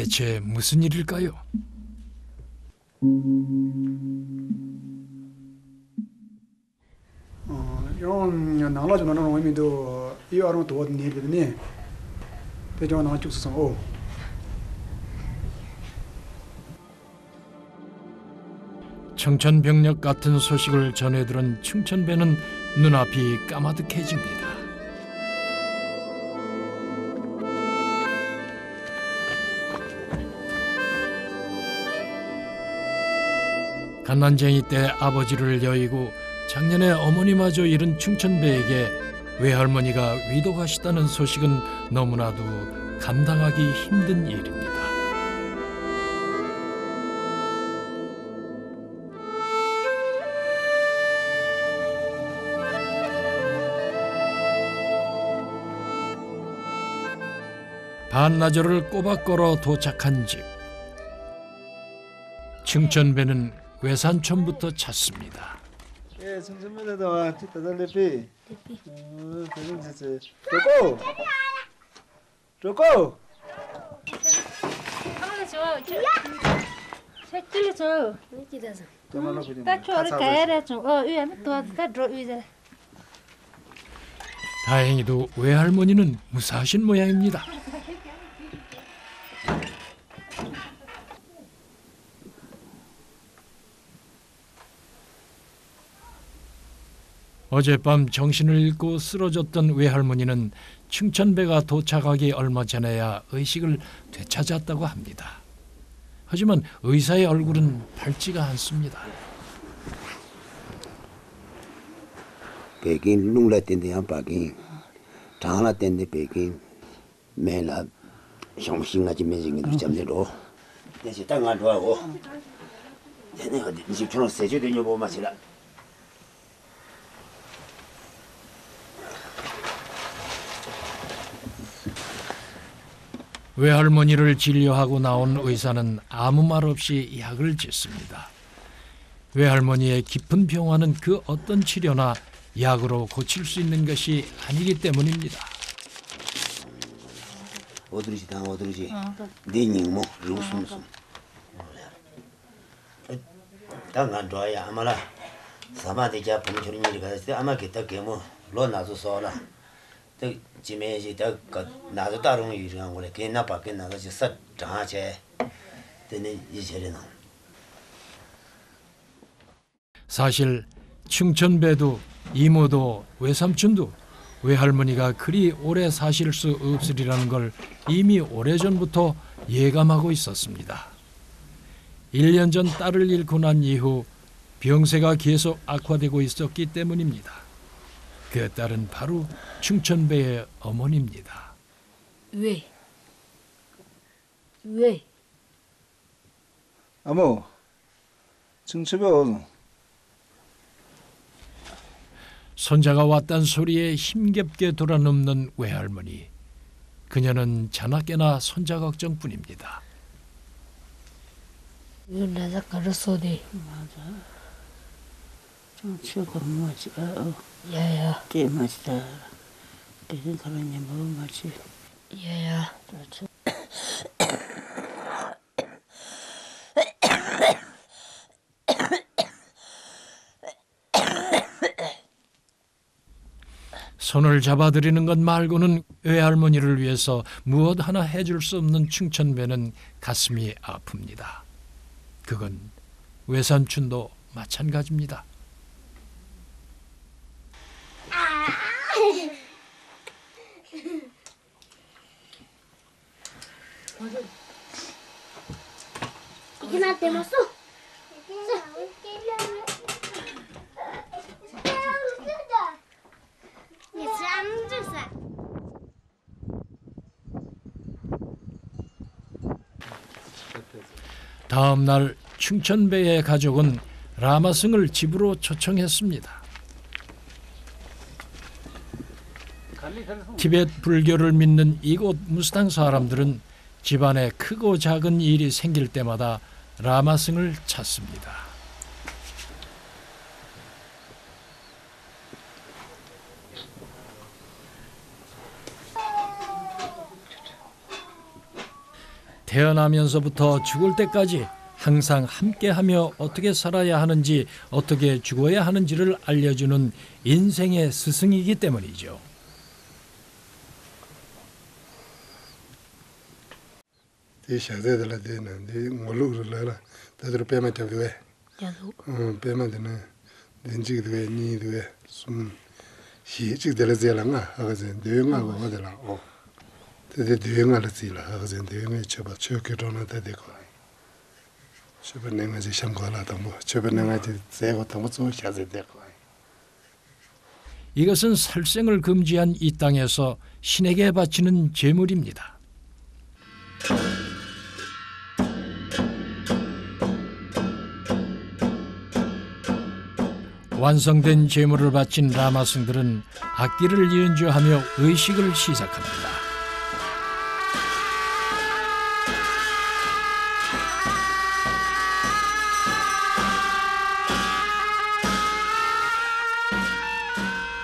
대체 무슨 일일까요? 이런 나라주는 의미도 이와로 도와준 일이더니 대전 나쪽에서 청천벽력 같은 소식을 전해들은 충천배는 눈앞이 까마득해집니다. 갓난쟁이 때 아버지를 여의고 작년에 어머니마저 잃은 충천배에게 외할머니가 위독하시다는 소식은 너무나도 감당하기 힘든 일입니다. 반나절을 꼬박 걸어 도착한 집. 충천배는 외산촌부터 찾습니다. 예, 청천배도 와, 따달래피. 조고, 조고. 하나 줘, 새끼를 줘. 자, 까초를 가야래 좀. 위에는 도와가 줘 위에. 다행히도 외할머니는 무사하신 모양입니다. 어젯밤 정신을 잃고 쓰러졌던 외할머니는 충천배가 도착하기 얼마 전에야 의식을 되찾았다고 합니다. 하지만 의사의 얼굴은 밝지가 않습니다.北京 弄来点点像北京，长了点点北京，没了，相信啊，就没人都讲得着。那些档案多我，那个你就从社区的要不嘛去了。 외할머니를 진료하고 나온 의사는 아무 말 없이 약을 짓습니다. 외할머니의 깊은 병화는 그 어떤 치료나 약으로 고칠 수 있는 것이 아니기 때문입니다. 어디지 당 어디지? 내님 뭐 무슨 당안 좋아야 아마라 사마대자 봉철이 일이 가서 아마 기타 게뭐 로나서 써라. 지메지 더 나도 다른 일이란 거래. 걔나 밖에 나가서 싹 장하체 되는 이제는. 사실 충천배도 이모도 외삼촌도 외할머니가 그리 오래 사실 수 없으리라는 걸 이미 오래전부터 예감하고 있었습니다. 1년 전 딸을 잃고 난 이후 병세가 계속 악화되고 있었기 때문입니다. 그 딸은 바로 충천배의 어머니입니다. 왜? 아무, 청천배 어디? 손자가 왔단 소리에 힘겹게 돌아눕는 외할머니. 그녀는 자나깨나 손자 걱정뿐입니다. 나자 가르소디. 맞아. 좀 치고 뭐지? 야야. 게 맛있다. 그런 사람이 뭐 맛이? 야야. 손을 잡아드리는 것 말고는 외할머니를 위해서 무엇 하나 해줄 수 없는 충천배는 가슴이 아픕니다. 그건 외삼촌도 마찬가지입니다. 이게 나 때문었어? 다음 날 충천배의 가족은 라마승을 집으로 초청했습니다. 티베트 불교를 믿는 이곳 무스탕 사람들은 집안에 크고 작은 일이 생길 때마다 라마승을 찾습니다. 태어나면서부터 죽을 때까지 항상 함께하며 어떻게 살아야 하는지, 어떻게 죽어야 하는지를 알려주는 인생의 스승이기 때문이죠. 이 샤제들라 되는 이 몰루르라 다들 빼면 되게 야도 빼면 되는 된지도 왜 니도 왜숨 시직들 제랑아 하거든 대응하고 하더라 되게 대응을 지라 하거든 대응에 쳐봐 쳐기로는 되고 저번에 이제 참고하다 뭐 저번에 이제 제가 또 무슨 샤제되고 이것은 살생을 금지한 이 땅에서 신에게 바치는 제물입니다. 완성된 제물을 바친 라마승들은 악기를 연주하며 의식을 시작합니다.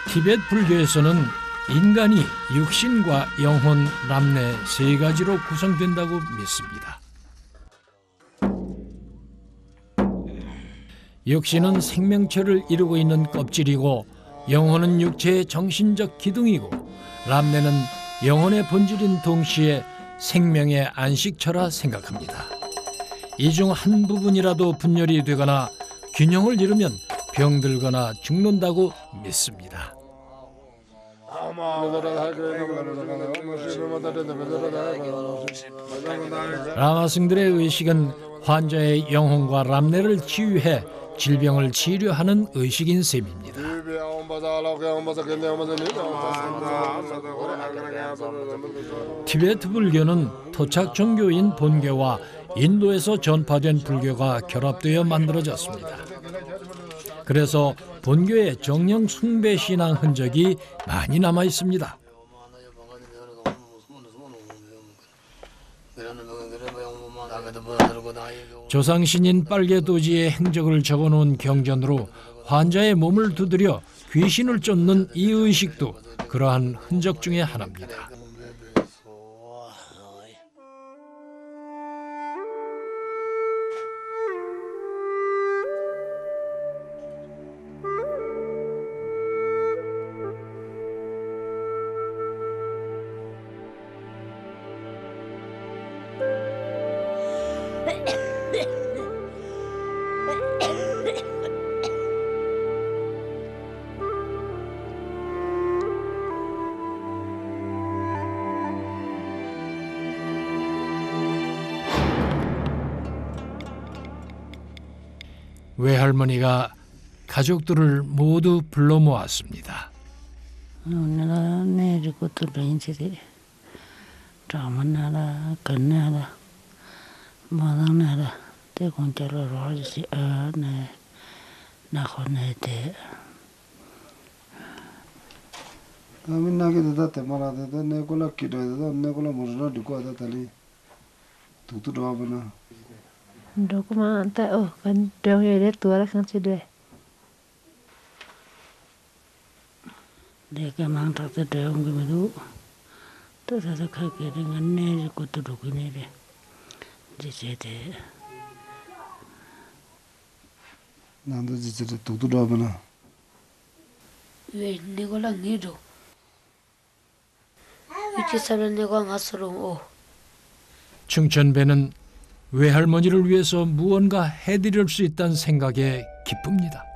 티베트 불교에서는 인간이 육신과 영혼, 람내 세 가지로 구성된다고 믿습니다. 육신은 생명체를 이루고 있는 껍질이고, 영혼은 육체의 정신적 기둥이고, 람내는 영혼의 본질인 동시에 생명의 안식처라 생각합니다. 이 중 한 부분이라도 분열이 되거나 균형을 잃으면 병들거나 죽는다고 믿습니다. 라마승들의 의식은 환자의 영혼과 람내를 치유해 질병을 치료하는 의식인 셈입니다. 티베트 불교는 토착 종교인 본교와 인도에서 전파된 불교가 결합되어 만들어졌습니다. 그래서 본교의 정령 숭배 신앙 흔적이 많이 남아 있습니다. 조상신인 빨개도지의 행적을 적어놓은 경전으로 환자의 몸을 두드려 귀신을 쫓는 이 의식도 그러한 흔적 중의 하나입니다. 외할머니가 가족들을 모두 불러 모았습니다. 오늘아 내일 것도 인지돼. 자만나라 건나라 마당나라 대공자로 하지 네 나코네데 아민나게 되다 말아도 내고라 기도해도 내고라 모르나 듣고 하다 달리 두두도 하거나 Dokumen tak kan dong ya tua lah kan sudah. 내가 망탁도 되는 게 뭐도 또 사석하게 dengan 내일 것도 dokumen이래 이제대 나도 진짜 두두도 하거나 왜 내가 랑이도 이제 사는 내가 가서로 충천배는 외할머니를 위해서 무언가 해드릴 수 있다는 생각에 기쁩니다.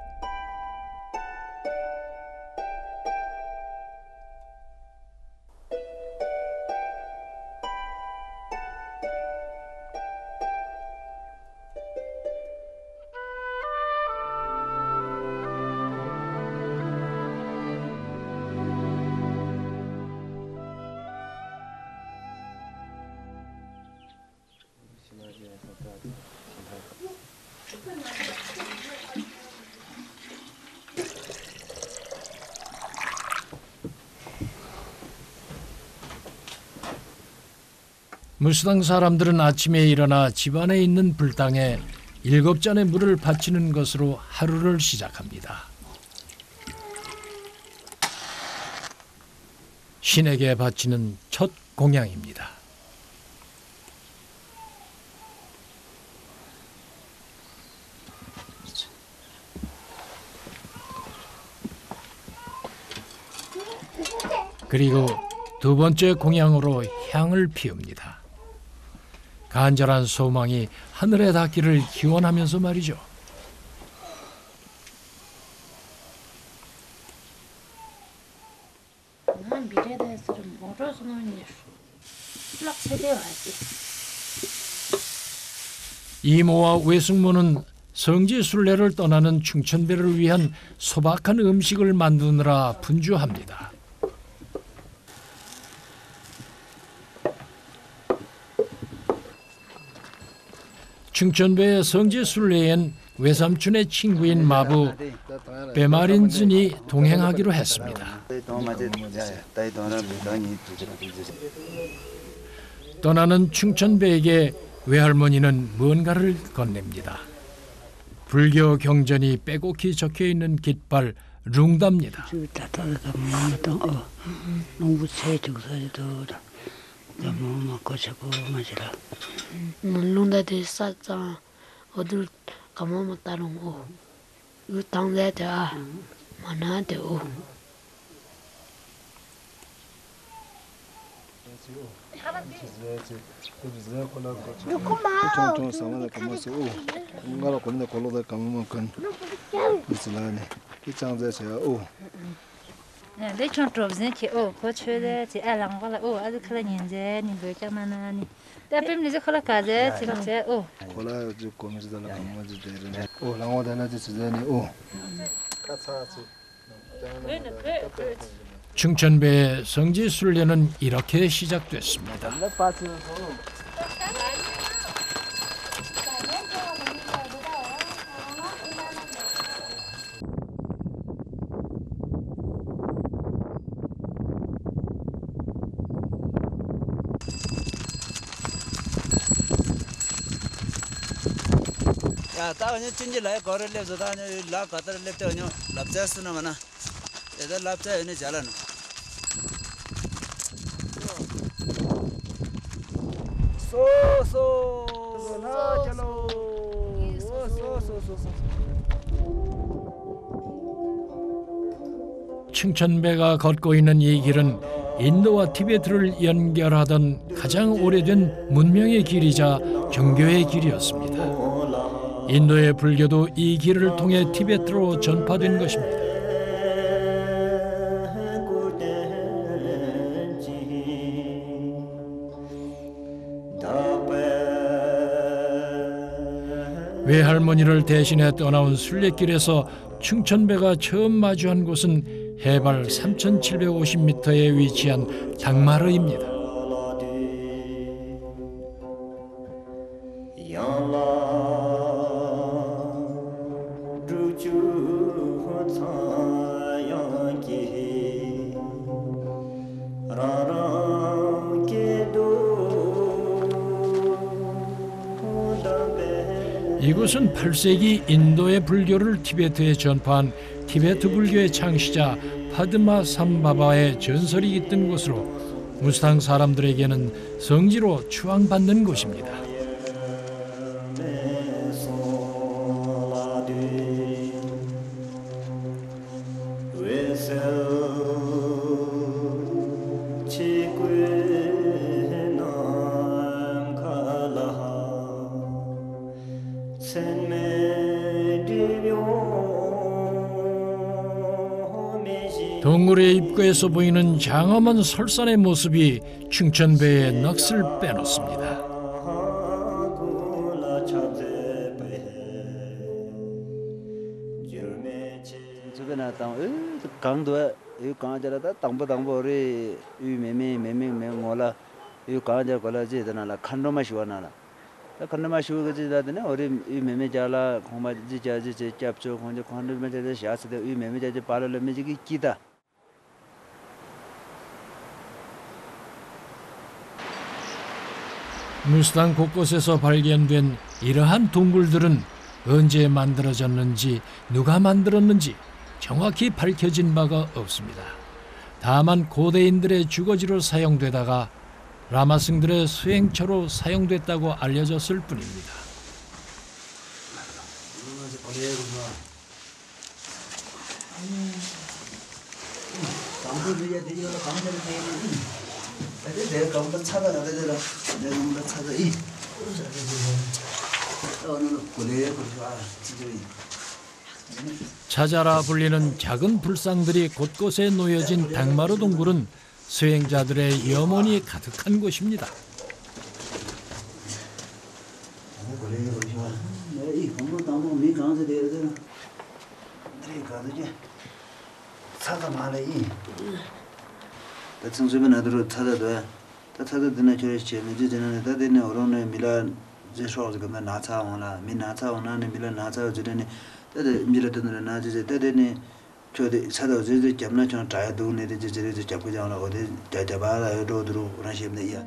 무수당 사람들은 아침에 일어나 집안에 있는 불당에 7잔의 물을 바치는 것으로 하루를 시작합니다. 신에게 바치는 첫 공양입니다. 그리고 두 번째 공양으로 향을 피웁니다. 간절한 소망이 하늘에 닿기를 기원하면서 말이죠. 난 미래에 대해서는 모르서는 락 세대와지. 이모와 외숙모는 성지순례를 떠나는 충천배를 위한 소박한 음식을 만드느라 분주합니다. 충천배의 성지순례엔 외삼촌의 친구인 마부 빼마린즌이 동행하기로 했습니다. 떠나는 충천배에게 외할머니는 뭔가를 건넵니다. 불교 경전이 빼곡히 적혀있는 깃발 룽답니다. 룽다들 싸자 어들 가마마 따롱 오. 이 당대다 만나대 오. để chọn trộm gì chị ô có chơi đấy chị ai làm qua là ô ai cứ là nhìn thế nhìn với cái mà nani để phim này sẽ là gì chị làm thế ô 충천배의 성지순례는 이렇게 시작됐습니다. 야, 따오냐 찐질라에 거를 랩서 다녀 라 가다를 랩대오냐 랍자스나 마나 얘들 랍자에는 잘하는 소소 나 찰로 소소소소 충천배가 걷고 있는 이 길은 인도와 티베트를 연결하던 가장 오래된 문명의 길이자 종교의 길이었습니다. 인도의 불교도 이 길을 통해 티베트로 전파된 것입니다. 외할머니를 대신해 떠나온 순례길에서 충천배가 처음 마주한 곳은 해발 3,750m에 위치한 당마르입니다. 이곳은 8세기 인도의 불교를 티베트에 전파한 티베트 불교의 창시자 파드마 삼바바의 전설이 깃든 곳으로 무스탕 사람들에게는 성지로 추앙받는 곳입니다. 동굴의 입구에서 보이는 장엄한 설산의 모습이 충천배의 넋을 빼놓습니다. 강도 이 강자라다 당보리 이 메메메메메올라 이 강자 걸라지 되나라 칸로마시와나라 칸로마시오가지다네 어리 이 메메자라 고마지 자지 잡죠 혼자 칸로메자데 샤스데 이 메메자지 발을메지기 기다 무스탕 곳곳에서 발견된 이러한 동굴들은 언제 만들어졌는지 누가 만들었는지 정확히 밝혀진 바가 없습니다. 다만 고대인들의 주거지로 사용되다가 라마승들의 수행처로 사용됐다고 알려졌을 뿐입니다. 강도들이야 되지라 강도들 되는 내가 강도 찾아야 되더라 내가 강도 찾아 이 오늘 고래 그러자 진짜 찾아라 불리는 작은 불상들이 곳곳에 놓여진 백마루 동굴은 수행자들의 염원이 가득한 곳입니다. 고래 그러자 이 공부 당도 미 강도 되더라 네 가지고 찾아 말해 이 대충 나도록 찾아도 찾아드는 저를 재미지 되는 데는 어른의 밀란 제쇼가 그만 나차오나 미나차오나는 밀란 나차오 주더니 때데 밀었던 나지제 때데니 저데 찾아오지 잡나 저 자야도네 제제제 잡고 자나 어디 자자바라 도드로 라시입니다.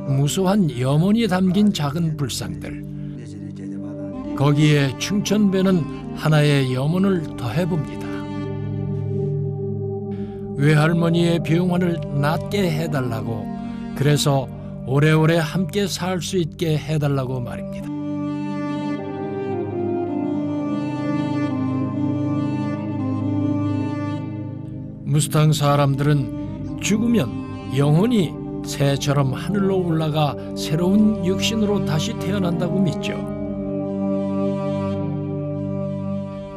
무수한 염원이 담긴 작은 불상들. 거기에 충천배는 하나의 염원을 더해봅니다. 외할머니의 병환을 낫게 해달라고, 그래서 오래오래 함께 살 수 있게 해달라고 말입니다. 무스탕 사람들은 죽으면 영혼이 새처럼 하늘로 올라가 새로운 육신으로 다시 태어난다고 믿죠.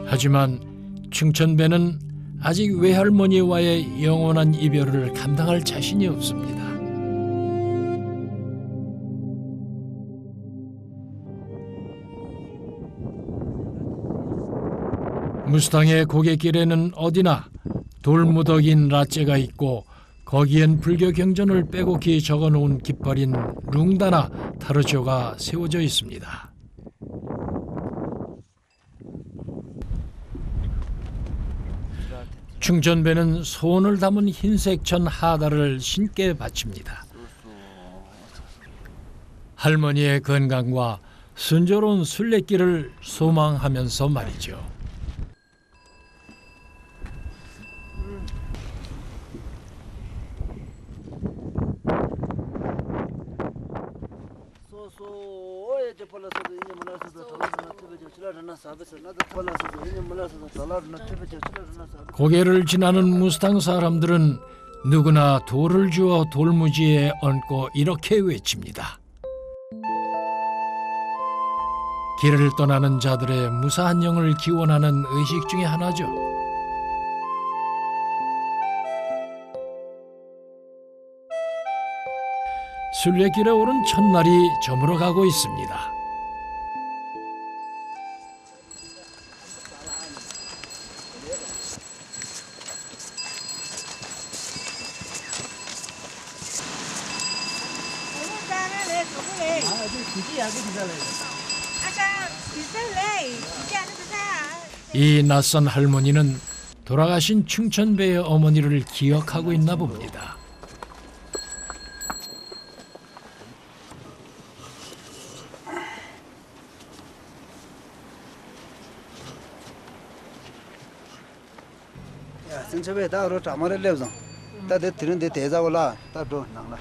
하지만 충천배는 아직 외할머니와의 영원한 이별을 감당할 자신이 없습니다. 무스탕의 고갯길에는 어디나 돌무더기인 라째가 있고 거기엔 불교 경전을 빼곡히 적어놓은 깃발인 룽다나 타르조가 세워져 있습니다. 충천배는 소원을 담은 흰색 천 하다를 신께 바칩니다. 할머니의 건강과 순조로운 순례길을 소망하면서 말이죠. 고개를 지나는 무스탕 사람들은 누구나 돌을 주어 돌무지에 얹고 이렇게 외칩니다. 길을 떠나는 자들의 무사한 영을 기원하는 의식 중에 하나죠. 순례길에 오른 첫날이 저물어가고 있습니다. 이 낯선 할머니는 돌아가신 충천배의 어머니를 기억하고 있나 봅니다. 생처배 다로 자마를 내서 다들 들은데 대자올라 다도 나라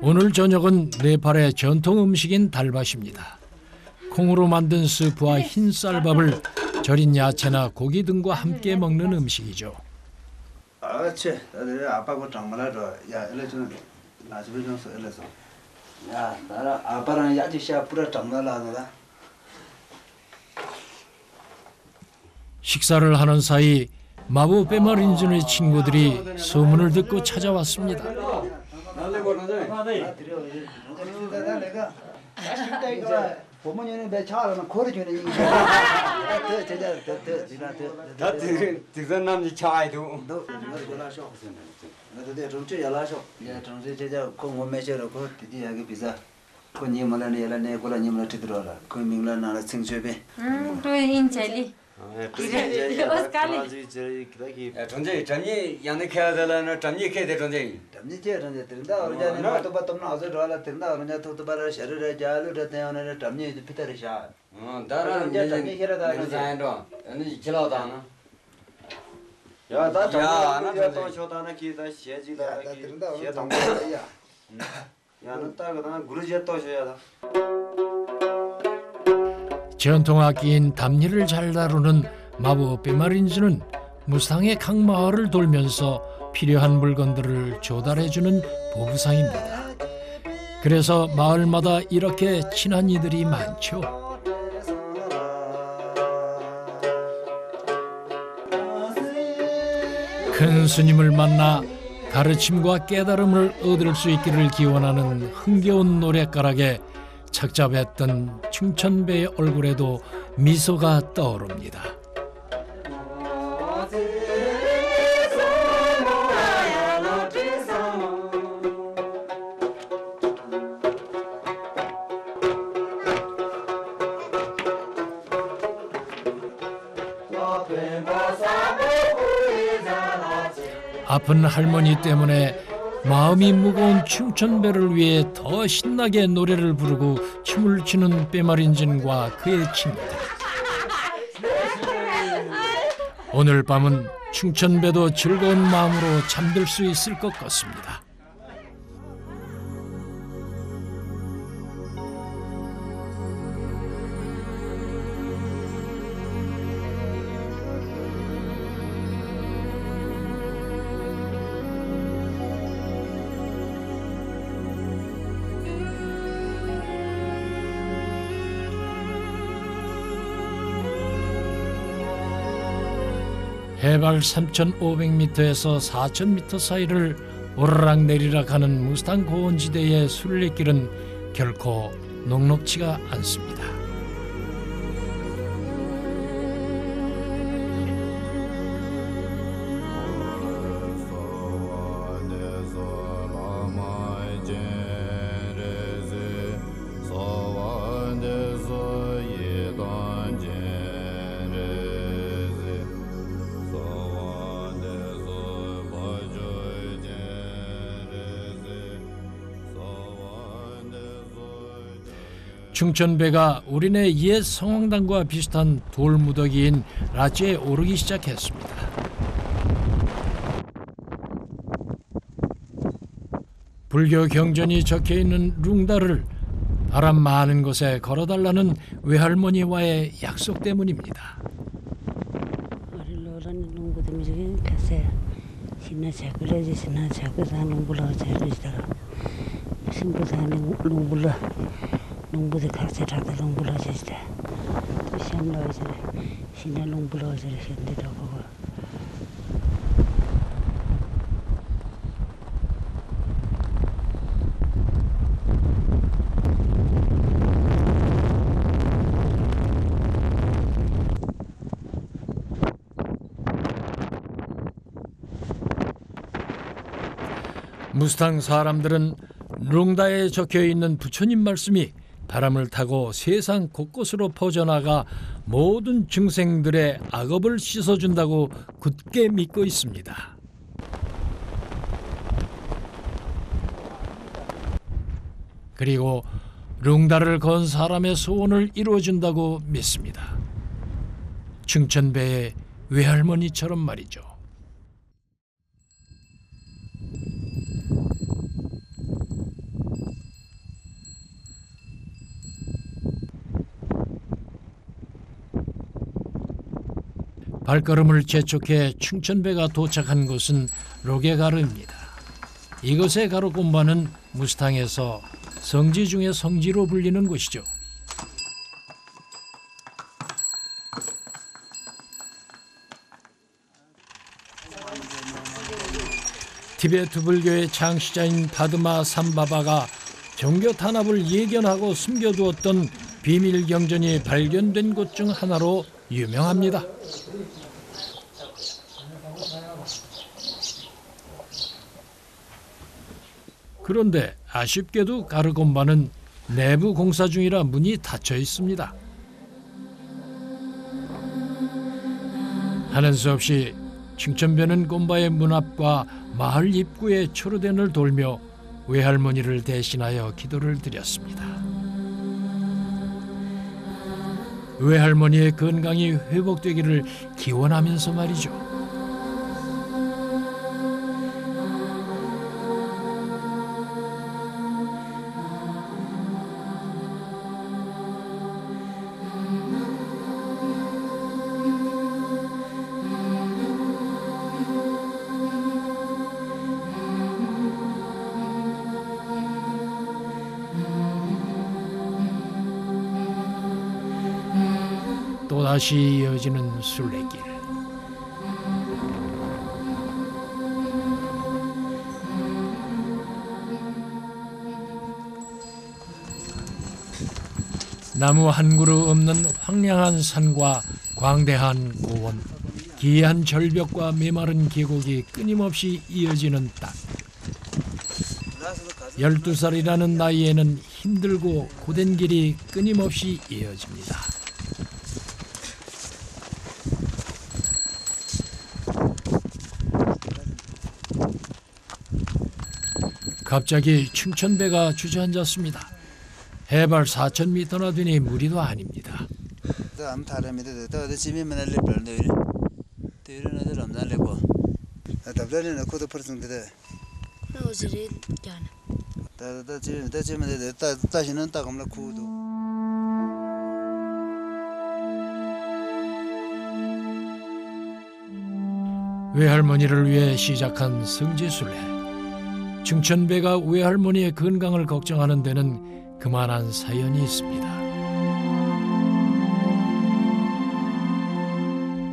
오늘 저녁은 네팔의 전통 음식인 달밭입니다. 콩으로 만든 스프와 흰 쌀밥을 절인 야채나 고기 등과 함께 먹는 음식이죠. 아치 다들 아빠고 장말아줘 야 일레는 나집에 좀 일레서 야 나라 아빠랑 야지샤 뿌려 장말아다 식사를 하는 사이 마부 빼마린준의 친구들이 소문을 듣고 찾아왔습니다. 부모님은 배 차라는 거르주는 이거. 다 등산 남지 차이도. 너 골라셔. 너도 정치 연락셔. 야 정치 제자 공원 매셔로 그 뒤에 비자. 그니 말라네 연락네 골라님을 들어라. 그 민라 나라 생수배. 또 인체리. 전제 전이 양내 캐야 되려나 전이 캐야 돼 전제. 전제 전제 된다. 어제는 마토 바톰나 어제 돌아 된다. 어제 토토 바라 셔르 자르 되는 전제 피터샤. 다른 이제 전이 캐라다 전제도. 아니 지라다나. 야, 다 야, 나 또 쇼다나 기다 시에지다. 다 된다. 시에 당고야. 야는 따거든 그러지야 떠셔야다. 전통악기인 담리를 잘 다루는 마부 빼마린즈는 무상의 각 마을을 돌면서 필요한 물건들을 조달해주는 보부상입니다. 그래서 마을마다 이렇게 친한 이들이 많죠. 큰 스님을 만나 가르침과 깨달음을 얻을 수 있기를 기원하는 흥겨운 노랫가락에 착잡했던 충천배의 얼굴에도 미소가 떠오릅니다. 아픈 할머니 때문에 마음이 무거운 충천배를 위해 더 신나게 노래를 부르고 춤을 추는 빼마린진과 그의 친구들. 오늘 밤은 충천배도 즐거운 마음으로 잠들 수 있을 것 같습니다. 해발 3,500m에서 4,000m 사이를 오르락내리락 하는 무스탕 고원지대의 순례길은 결코 녹록지가 않습니다. 충천배가 우리네 옛 성황당과 비슷한 돌무더기인 라지에 오르기 시작했습니다. 불교 경전이 적혀있는 룽다를 바람 많은 곳에 걸어달라는 외할머니와의 약속 때문입니다. 농부들 각자 다들 농부를 하셨대. 또 시험 나오잖아. 신나 농부를 하셔야 된다고. 무스탕 사람들은 룽다에 적혀있는 부처님 말씀이 바람을 타고 세상 곳곳으로 퍼져나가 모든 중생들의 악업을 씻어준다고 굳게 믿고 있습니다. 그리고 룽다를 건 사람의 소원을 이루어준다고 믿습니다. 충천배의 외할머니처럼 말이죠. 발걸음을 재촉해 충천배가 도착한 곳은 로게가르입니다. 이곳의 가르곰바는 무스탕에서 성지 중의 성지로 불리는 곳이죠. 티베트 불교의 창시자인 바드마 삼바바가 종교 탄압을 예견하고 숨겨두었던 비밀 경전이 발견된 곳 중 하나로 유명합니다. 그런데 아쉽게도 가르곰바는 내부 공사 중이라 문이 닫혀 있습니다. 하는 수 없이 충천배는 곰바의 문 앞과 마을 입구의 초로된을 돌며 외할머니를 대신하여 기도를 드렸습니다. 외할머니의 건강이 회복되기를 기원하면서 말이죠. 또다시 이어지는 순례길. 나무 한 그루 없는 황량한 산과 광대한 고원, 기이한 절벽과 메마른 계곡이 끊임없이 이어지는 땅. 12살이라는 나이에는 힘들고 고된 길이 끊임없이 이어집니다. 갑자기 춘천배가 주저앉았습니다. 해발 4,000m나 되니 무리도 아닙니다. 외할머니를 위해 시작한 성지순례. 춘천배가 외할머니의 건강을 걱정하는 데는 그만한 사연이 있습니다.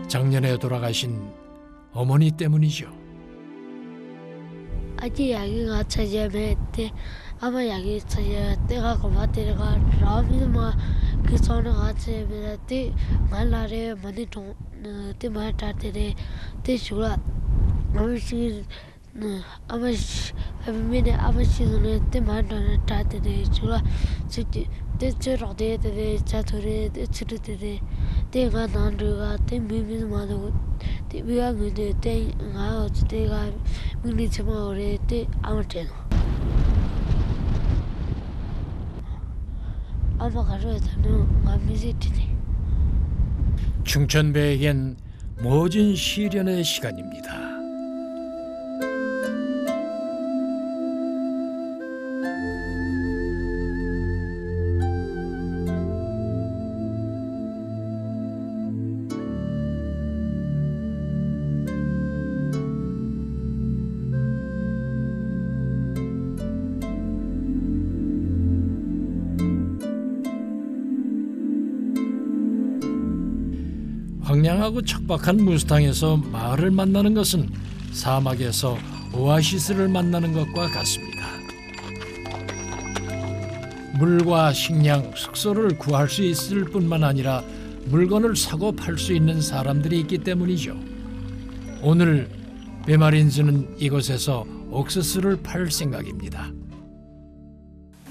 작년에 돌아가신 어머니 때문이죠. 아직 야기가 찾아야 돼. 아마 야기 찾아야 때가 고마대가 라미마 그 전에 같이 돼. 말라래 많이 좀 때만 따뜻해. 대주라 아무시 아마시 아미네 아마시는 때만 따뜻해. 주라 직지 대처로데 자토레 치르데 대가 난르가 대미미마도 대비가 근데 대가 어때가 밀리치마오레 대 아무튼 아마가르다는 마미지티네. 춘천배에겐 모진 시련의 시간입니다. 황량하고 척박한 무스탕에서 마을을 만나는 것은 사막에서 오아시스를 만나는 것과 같습니다. 물과 식량, 숙소를 구할 수 있을 뿐만 아니라 물건을 사고 팔 수 있는 사람들이 있기 때문이죠. 오늘 베마린즈는 이곳에서 옥수수를 팔 생각입니다.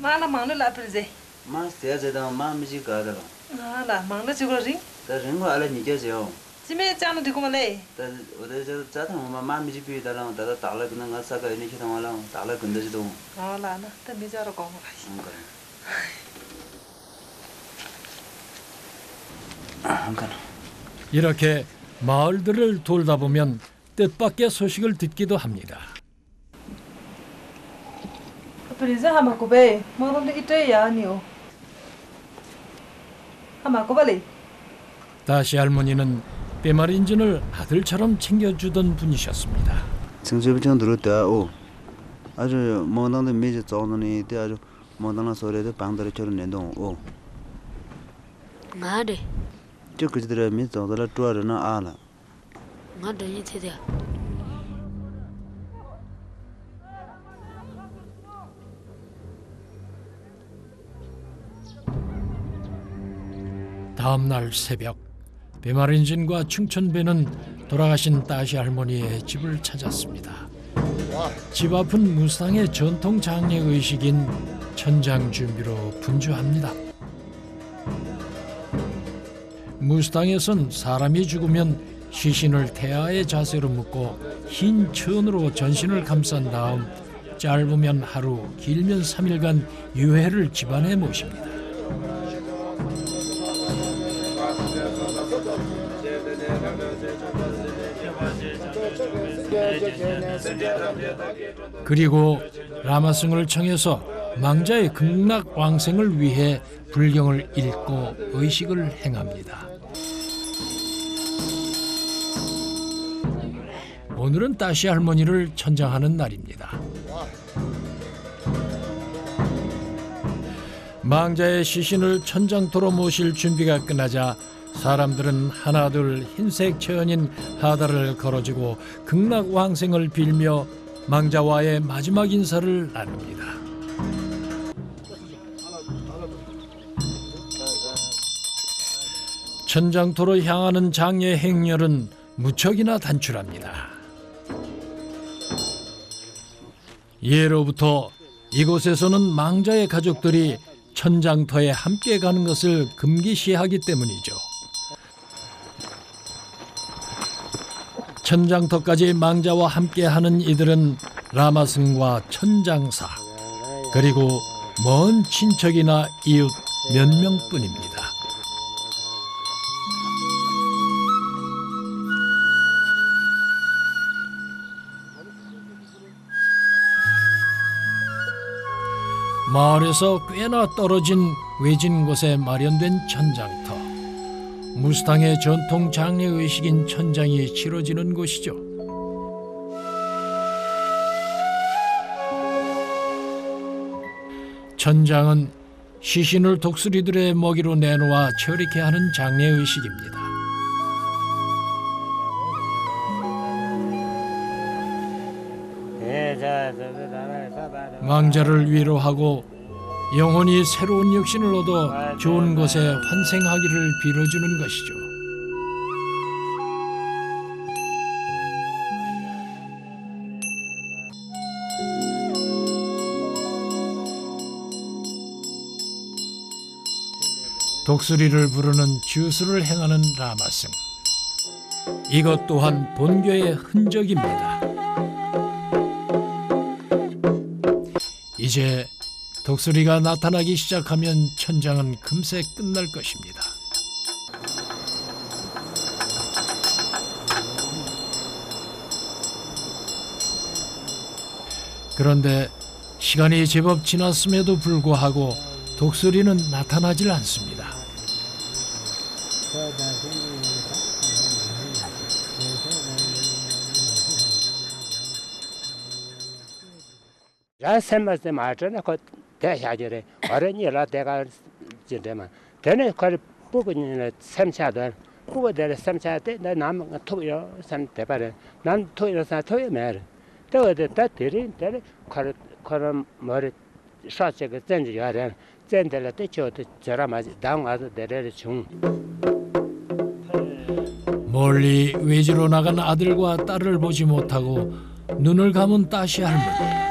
마나 망르라 프리제. 마 세자다 마미지 가다. 아라 망르 지고리. 다 링고 알아 니게죠. 지메 짱도 디고말레. 다 어디 자다 마미지 비다랑 다 달라 그는 가 사가 이니 키당말라 달라 근데지도. 아라나 다 미자로 거고 가시. 이렇게 마을들을 돌다 보면 뜻밖의 소식을 듣기도 합니다. 프리제 하마고베 뭐런데 이때야 아니오. 하마고발레. 다시 할머니는 베마린즈를 아들처럼 챙겨주던 분이셨습니다. 정주부장 들었다. 오. 아주 뭐는데 매지 쪼는 데 아주 뭐는 소리도 방들처럼 내동. 오. 나래. 저 그들의 미정들 쪼르나 알아. 나도 이제야. 다음 날 새벽 베마린진과 춘천배는 돌아가신 따시 할머니의 집을 찾았습니다. 집 앞은 무스탕의 전통 장례 의식인 천장 준비로 분주합니다. 무스탕에선 사람이 죽으면 시신을 태아의 자세로 묶고 흰 천으로 전신을 감싼 다음 짧으면 하루, 길면 3일간 유해를 집안에 모십니다. 그리고 라마승을 청해서 망자의 극락 왕생을 위해 불경을 읽고 의식을 행합니다. 오늘은 따시 할머니를 천장하는 날입니다. 망자의 시신을 천장토로 모실 준비가 끝나자 사람들은 하나둘 흰색 천인 하다를 걸어주고 극락왕생을 빌며 망자와의 마지막 인사를 나눕니다. 천장터로 향하는 장례 행렬은 무척이나 단출합니다. 예로부터 이곳에서는 망자의 가족들이 천장터에 함께 가는 것을 금기시하기 때문이죠. 천장터까지 망자와 함께하는 이들은 라마승과 천장사 그리고 먼 친척이나 이웃 몇 명뿐입니다. 마을에서 꽤나 떨어진 외진 곳에 마련된 천장터. 무스탕의 전통 장례의식인 천장이 치러지는 곳이죠. 천장은 시신을 독수리들의 먹이로 내놓아 처리케 하는 장례의식입니다. 망자를 위로하고 영혼이 새로운 육신을 얻어 좋은 곳에 환생하기를 빌어주는 것이죠. 독수리를 부르는 주술을 행하는 라마승. 이것 또한 본교의 흔적입니다. 이제 독수리가 나타나기 시작하면 천장은 금세 끝날 것입니다. 그런데 시간이 제법 지났음에도 불구하고 독수리는 나타나질 않습니다. 라센마스 마트는 그 대샤지래 어른이라 대가 지대만 대네 그 부근이나 샘차들 부근들 샘차때 나남 토요 샘 대바래 난 토요사 토요 매래 또데 따들이 대래 그런 머리 샤체가 전지야래 전들에 때쳐도 저라마지 당와서 대래를 중 멀리 외지로 나간 아들과 딸을 보지 못하고 눈을 감은 따시 할머니.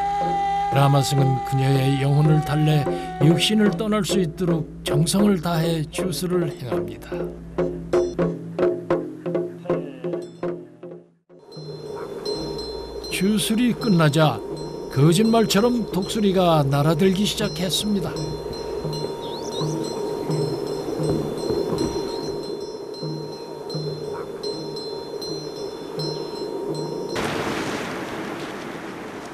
라마승은 그녀의 영혼을 달래 육신을 떠날 수 있도록 정성을 다해 주술을 행합니다. 주술이 끝나자 거짓말처럼 독수리가 날아들기 시작했습니다.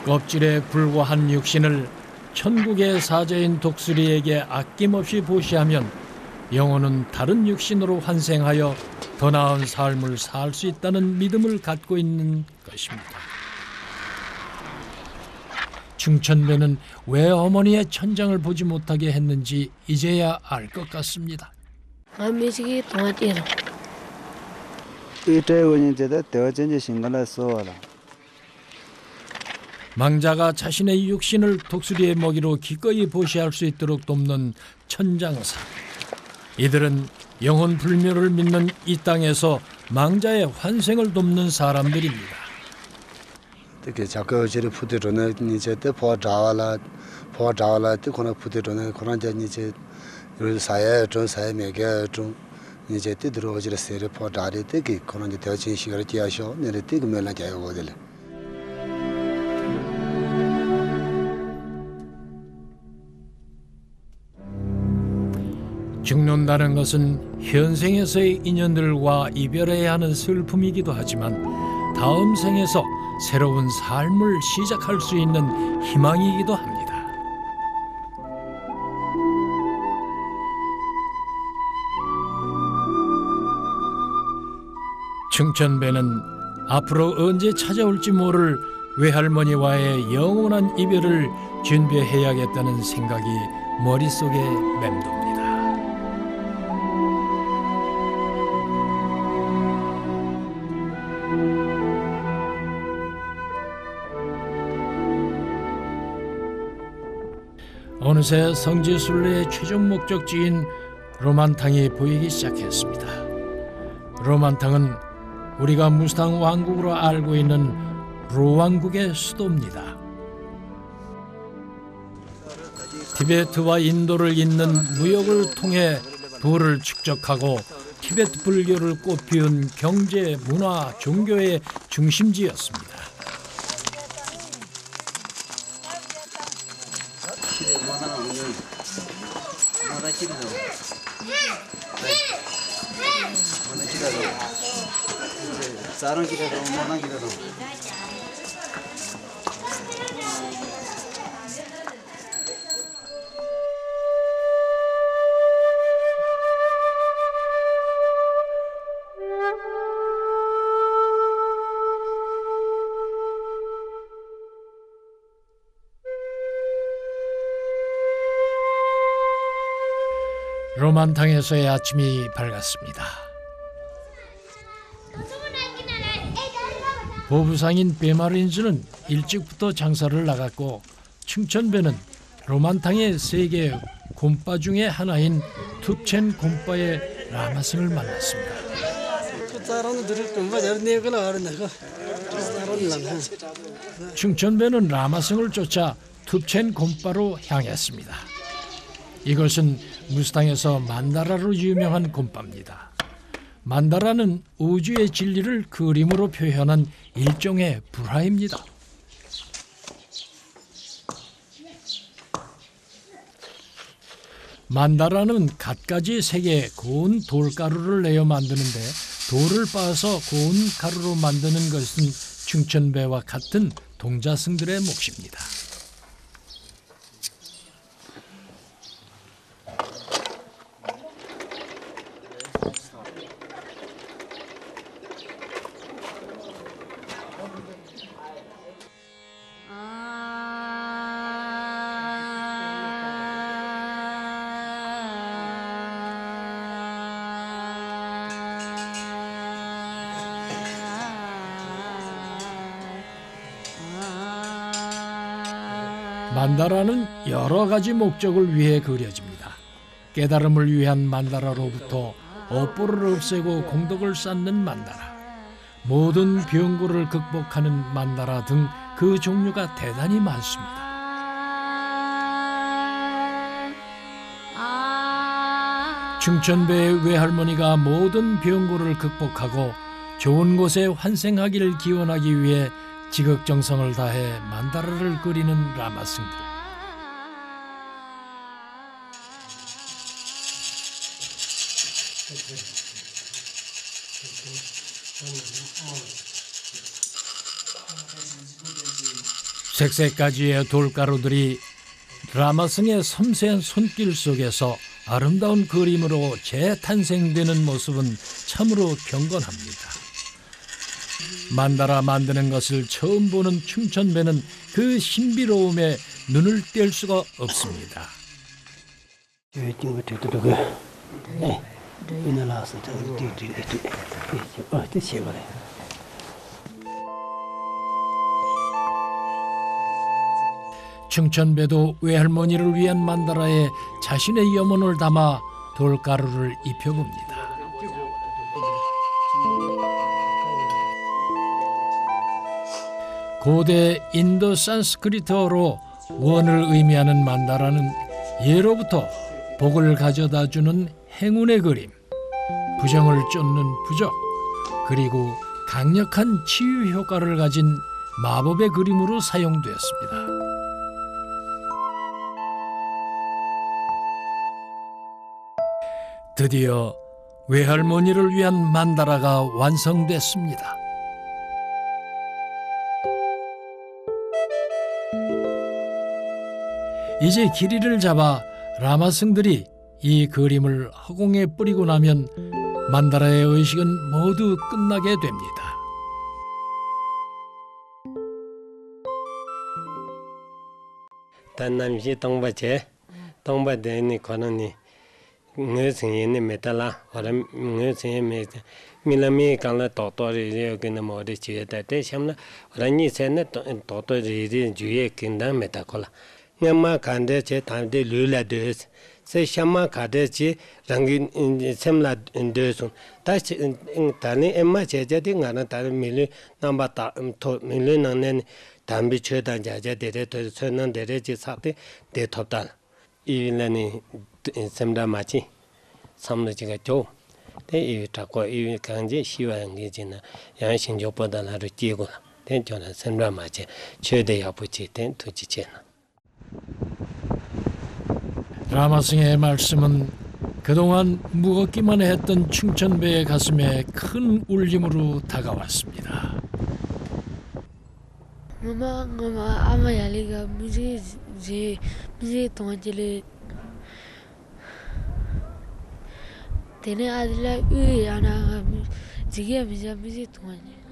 껍질에 불과한 육신을 천국의 사자인 독수리에게 아낌없이 보시하면 영혼은 다른 육신으로 환생하여 더 나은 삶을 살 수 있다는 믿음을 갖고 있는 것입니다. 충천배는 왜 어머니의 천장을 보지 못하게 했는지 이제야 알 것 같습니다. 미식이 동아띠로. 이때 원인제다 대화전제 신간을 써라. 망자가 자신의 육신을 독수리의 먹이로 기꺼이 보시할 수 있도록 돕는 천장사. 이들은 영혼 불멸을 믿는 이 땅에서 망자의 환생을 돕는 사람들입니다. 특히 자꾸 저리 부대로는 이제 때 보자와라 때 그런 부대로는 그런 이제 요 사회 좀 사회 매개 좀 이제 때 들어오지를 세례 보자리 때기 그런 이제 대신 시간을 지하셔 내려 때 그면은 자요거들. 죽는다는 것은 현생에서의 인연들과 이별해야 하는 슬픔이기도 하지만 다음 생에서 새로운 삶을 시작할 수 있는 희망이기도 합니다. 충천배는 앞으로 언제 찾아올지 모를 외할머니와의 영원한 이별을 준비해야겠다는 생각이 머릿속에 맴돕니다. 어느새 성지순례의 최종 목적지인 로만탕이 보이기 시작했습니다. 로만탕은 우리가 무스탕 왕국으로 알고 있는 로왕국의 수도입니다. 티베트와 인도를 잇는 무역을 통해 부를 축적하고 티베트 불교를 꽃피운 경제, 문화, 종교의 중심지였습니다. 로만탕에서의 아침이 밝았습니다. 보부상인 베마린즈는 일찍부터 장사를 나갔고 충천배는 로만탕의 세계 곰바 중의 하나인 툭첸 곰바의 라마승을 만났습니다. 충천배는 라마승을 쫓아 툭첸 곰바로 향했습니다. 이것은 무스탕에서 만다라로 유명한 곰바입니다. 만다라는 우주의 진리를 그림으로 표현한 일종의 불화입니다. 만다라는 갖가지 색의 고운 돌가루를 내어 만드는데 돌을 빻아서 고운 가루로 만드는 것은 충천배와 같은 동자승들의 몫입니다. 만다라는 여러 가지 목적을 위해 그려집니다. 깨달음을 위한 만다라로부터 업보를 없애고 공덕을 쌓는 만다라, 모든 병고를 극복하는 만다라 등 그 종류가 대단히 많습니다. 충천배의 외할머니가 모든 병고를 극복하고 좋은 곳에 환생하기를 기원하기 위해 지극정성을 다해 만다라를 그리는 라마승들. 색색가지의 돌가루들이 라마승의 섬세한 손길 속에서 아름다운 그림으로 재탄생되는 모습은 참으로 경건합니다. 만다라 만드는 것을 처음 보는 충천배는 그 신비로움에 눈을 뗄 수가 없습니다. 충천배도 외할머니를 위한 만다라에 자신의 염원을 담아 돌가루를 입혀봅니다. 고대 인도 산스크리트어로 원을 의미하는 만다라는 예로부터 복을 가져다주는 행운의 그림, 부정을 쫓는 부적, 그리고 강력한 치유 효과를 가진 마법의 그림으로 사용되었습니다. 드디어 외할머니를 위한 만다라가 완성됐습니다. 이제 길이를 잡아 라마승들이 이 그림을 허공에 뿌리고 나면 만다라의 의식은 모두 끝나게 됩니다. 단남시 동바제 동바대니 권은이 ngើ메달라 어람 ngើ 밀라미 간라 도토리 여기는 뭐리 지에다 대참나 어라니 세네 도토리 주에 긴다 메타콜라 냠마 간데 제 담데 르라데 세 샤마 가데지 랑긴 셈라 인데손 다시 다니 엠마 제제디 나나 다른 밀리 남바타 토 밀리 나네 담비 쳐단 자제데데 저는 데레지 사데 데톱단 이래니 셈다 마치 삼르지가 조 대 타고 이 간지 시와게 지나 양신조보다나로 뛰고 된 저는 셈다 마치 최대 아버지 된 투지체나 라마승의 말씀은 그동안 무겁기만 했던 충천배의 가슴에 큰 울림으로 다가왔습니다. 아마 야리가 무지 동안질에 되네 아들라 우야나 지게 무지 동안질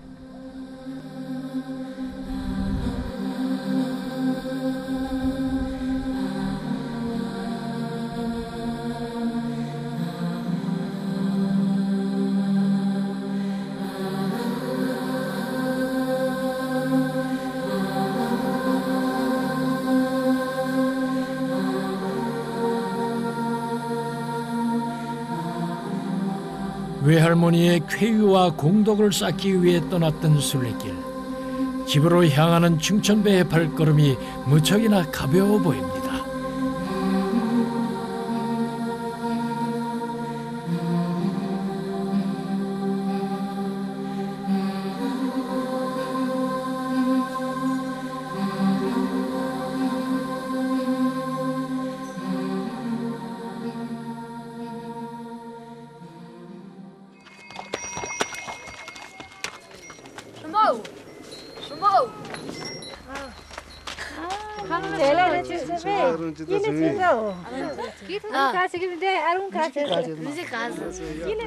외할머니의 쾌유와 공덕을 쌓기 위해 떠났던 순례길. 집으로 향하는 충천배의 발걸음이 무척이나 가벼워 보입니다.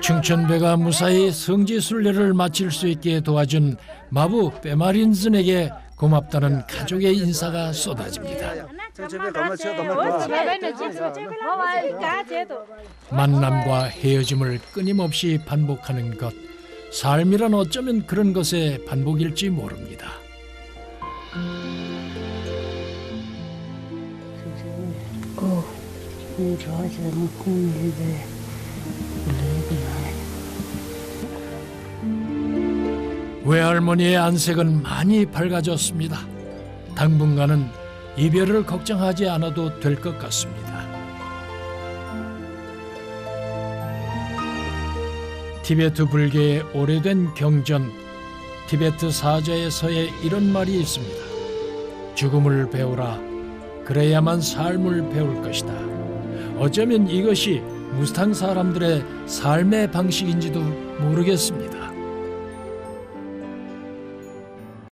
충천배가 무사히 성지순례를 마칠 수 있게 도와준 마부 빼마린슨에게 고맙다는 가족의 인사가 쏟아집니다. 만남과 헤어짐을 끊임없이 반복하는 것, 삶이란 어쩌면 그런 것의 반복일지 모릅니다. 외할머니의 안색은 많이 밝아졌습니다. 당분간은 이별을 걱정하지 않아도 될 것 같습니다. 티베트 불교의 오래된 경전, 티베트 사자에서의 이런 말이 있습니다. 죽음을 배우라. 그래야만 삶을 배울 것이다. 어쩌면 이것이 무스탕 사람들의 삶의 방식인지도 모르겠습니다.